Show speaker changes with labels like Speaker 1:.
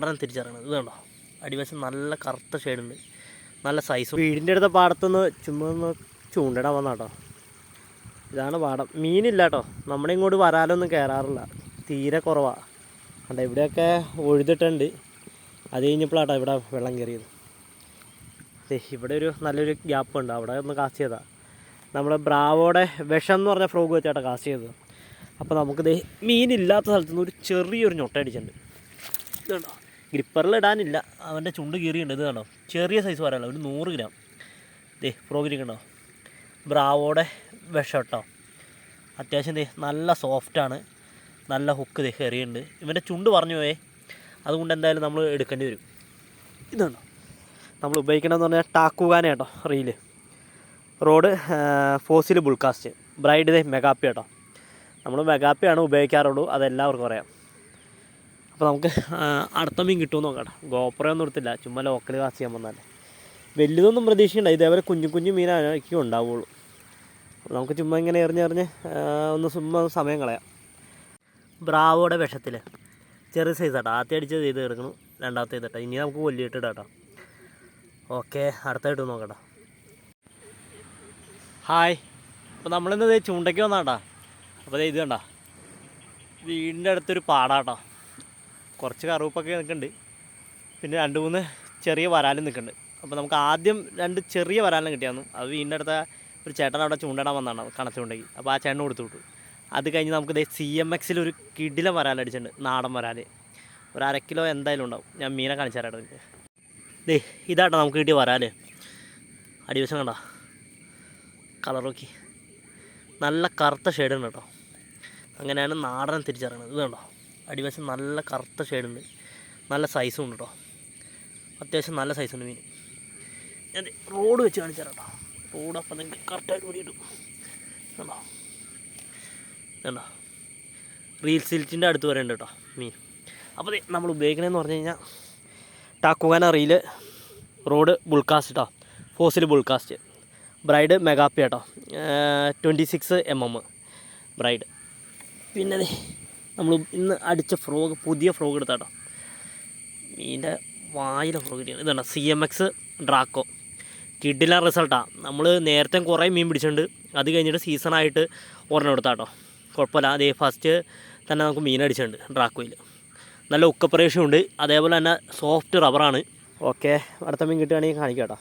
Speaker 1: ഉടനെ തിരിച്ചറിയണത് ഇത് കണ്ടോ, അടിവശം നല്ല കറുത്ത ഷെയ്ഡുണ്ട്, നല്ല സൈസ്. വീടിൻ്റെ അടുത്ത പാടത്തുനിന്ന് ചുമ്മാ ഒന്ന് ചൂണ്ടിടാൻ വന്ന കേട്ടോ. ഇതാണ് പാടം. മീനില്ല കേട്ടോ, നമ്മുടെ ഇങ്ങോട്ട് വരാലൊന്നും കയറാറില്ല, തീരെ കുറവാണ്. കണ്ടോ ഇവിടെയൊക്കെ ഒഴുതിട്ടുണ്ട്. അത് കഴിഞ്ഞപ്പോഴാട്ടോ ഇവിടെ വെള്ളം കയറിയത്. ഇവിടെ ഒരു നല്ലൊരു ഗ്യാപ്പ് ഉണ്ട്, അവിടെ ഒന്ന് കാസ്റ്റ് ചെയ്താൽ നമ്മൾ ബ്രാവോടെ വിഷം എന്ന് പറഞ്ഞ ഫ്രോഗ് വെച്ചാട്ടോ കാസ്റ്റ് ചെയ്തത്. അപ്പോൾ നമുക്കിത് മീനില്ലാത്ത സ്ഥലത്തുനിന്ന് ഒരു ചെറിയൊരു ഞൊട്ട അടിച്ചിട്ടുണ്ട്. ഇത് കണ്ടോ, ഗ്രിപ്പറിൽ ഇടാനില്ല, അവൻ്റെ ചുണ്ട് കീറിയുണ്ട്. ഇത് കണ്ടോ, ചെറിയ സൈസ് വരാമല്ലോ, ഒരു 100 ഗ്രാം. ഫ്രോഗിരിക്കണ്ടോ, ബ്രാവോടെ വിഷം കേട്ടോ. അത്യാവശ്യം നല്ല സോഫ്റ്റാണ്, നല്ല ഹുക്ക് കയറിയുണ്ട്. ഇവൻ്റെ ചുണ്ട് പറഞ്ഞു പോയേ, അതുകൊണ്ട് എന്തായാലും നമ്മൾ എടുക്കേണ്ടി വരും. ഇതുണ്ടോ നമ്മൾ ഉപയോഗിക്കണമെന്ന് പറഞ്ഞാൽ ടാക്കുകാന കേട്ടോ, റീല് റോഡ് ഫോസിൽ ബുൾകാസ്റ്റ് ബ്രൈഡ് മെഗാപ്പി കേട്ടോ. നമ്മൾ മെഗാപ്പിയാണ് ഉപയോഗിക്കാറുള്ളൂ, അതെല്ലാവർക്കും അറിയാം. അപ്പോൾ നമുക്ക് അടുത്ത മീൻ കിട്ടുമെന്ന് നോക്കാം. ഗോപ്രയൊന്നും എടുത്തില്ല, ചുമ്മാ ലോക്കൽ കാസ്റ്റ് ചെയ്യാൻ വന്നാലേ. വലുതൊന്നും പ്രതീക്ഷിക്കണ്ട, ഇതേപോലെ കുഞ്ഞു മീനായിരിക്കും ഉണ്ടാവുള്ളൂ. അപ്പോൾ നമുക്ക് ചുമ്മാ ഇങ്ങനെ എറിഞ്ഞ് ചുമ്മാ സമയം കളയാം. ബ്രാവോടെ വിഷത്തിൽ ചെറിയ സൈസ് കേട്ടോ. ആദ്യം അടിച്ചത് ചെയ്ത് എടുക്കണം, രണ്ടാമത്തെ ചെയ്തിട്ടോ. ഇനി നമുക്ക് കൊല്ലിയിട്ടിടാം കേട്ടോ. ഓക്കെ, അടുത്തായിട്ട് നോക്കട്ടോ. ഹായ്, അപ്പോൾ നമ്മളിന്ന് ചൂണ്ടയ്ക്ക് വന്നാട്ടാ. അപ്പോൾ ഇത് കണ്ട വീടിൻ്റെ അടുത്തൊരു പാടാട്ടോ. കുറച്ച് കറുപ്പൊക്കെ നിൽക്കുന്നുണ്ട്, പിന്നെ 2-3 ചെറിയ വരാലും നിൽക്കുന്നുണ്ട്. അപ്പോൾ നമുക്ക് ആദ്യം 2 ചെറിയ വരാലും കിട്ടിയായിരുന്നു. അത് വീടിൻ്റെ അടുത്ത ഒരു ചേട്ടൻ അവിടെ ചൂണ്ടിടാൻ വന്നതാണ്, കണച്ചുണ്ടെങ്കിൽ. അപ്പോൾ ആ ചേട്ടൻ കൊടുത്തു വിട്ടു. അത് കഴിഞ്ഞ് നമുക്ക് CMX ഒരു കിടില വരാലടിച്ചിട്ടുണ്ട്, നാടൻ വരാൽ. ഒരു 1/2 കിലോ എന്തായാലും ഉണ്ടാവും. ഞാൻ മീനെ കാണിച്ചു തരാം നിങ്ങൾക്ക്. ഇതാട്ടോ നമുക്ക് കിട്ടിയ വരാൽ. അടിവശം കണ്ടോ, കളർ നോക്കി, നല്ല കറുത്ത ഷെയ്ഡുണ്ട് കേട്ടോ. അങ്ങനെയാണ് നാടൻ തിരിച്ചറിയണത്. ഇത് കണ്ടോ, അടിവശം നല്ല കറുത്ത ഷെയ്ഡുണ്ട്, നല്ല സൈസും ഉണ്ട് കേട്ടോ. അത്യാവശ്യം നല്ല സൈസുണ്ട് മീൻ. ഞാൻ റോഡ് വെച്ച് കാണിച്ചു തരാം കേട്ടോ. റോഡ് അപ്പം നിങ്ങൾക്ക് കറക്റ്റായിട്ട് ഓടിയിട്ടു കണ്ടോ. കണ്ടോ, റീൽ സിൽറ്റിൻ്റെ അടുത്ത് വരെ ഉണ്ട് കേട്ടോ മീൻ. അപ്പോൾ നമ്മൾ ഉപയോഗിക്കണമെന്ന് പറഞ്ഞു കഴിഞ്ഞാൽ ടാക്കുകാന റീല്, റോഡ് ബുൾകാസ്റ്റ് കേട്ടോ, ഫോസിൽ ബുൾകാസ്റ്റ് ബ്രൈഡ് മെഗാപ്പി കേട്ടോ, 26 mm ബ്രൈഡ്. പിന്നെ നമ്മൾ ഇന്ന് അടിച്ച ഫ്രോഗ്, പുതിയ ഫ്രോഗ് എടുത്താട്ടോ. മീൻ്റെ വായിലെ ഫ്രോഗ് കിട്ടിയാണ്. ഇതാണ് CMX ഡ്രാക്കോ. കിഡില റിസൾട്ടാണ്. നമ്മൾ നേരത്തെ കുറേ മീൻ പിടിച്ചിട്ടുണ്ട്, അത് കഴിഞ്ഞിട്ട് സീസണായിട്ട് ഒരെണ്ണം എടുത്താട്ടോ. കുഴപ്പമില്ല. അതേ ഫസ്റ്റ് തന്നെ നമുക്ക് മീൻ അടിച്ചിട്ടുണ്ട് ഡ്രാക്കോയിൽ. നല്ല ഉക്കപ്രേഷനുണ്ട്, അതേപോലെ തന്നെ സോഫ്റ്റ് റബ്ബറാണ്. ഓക്കെ, അടുത്ത മീൻ കിട്ടുകയാണെങ്കിൽ കാണിക്കാം കേട്ടോ.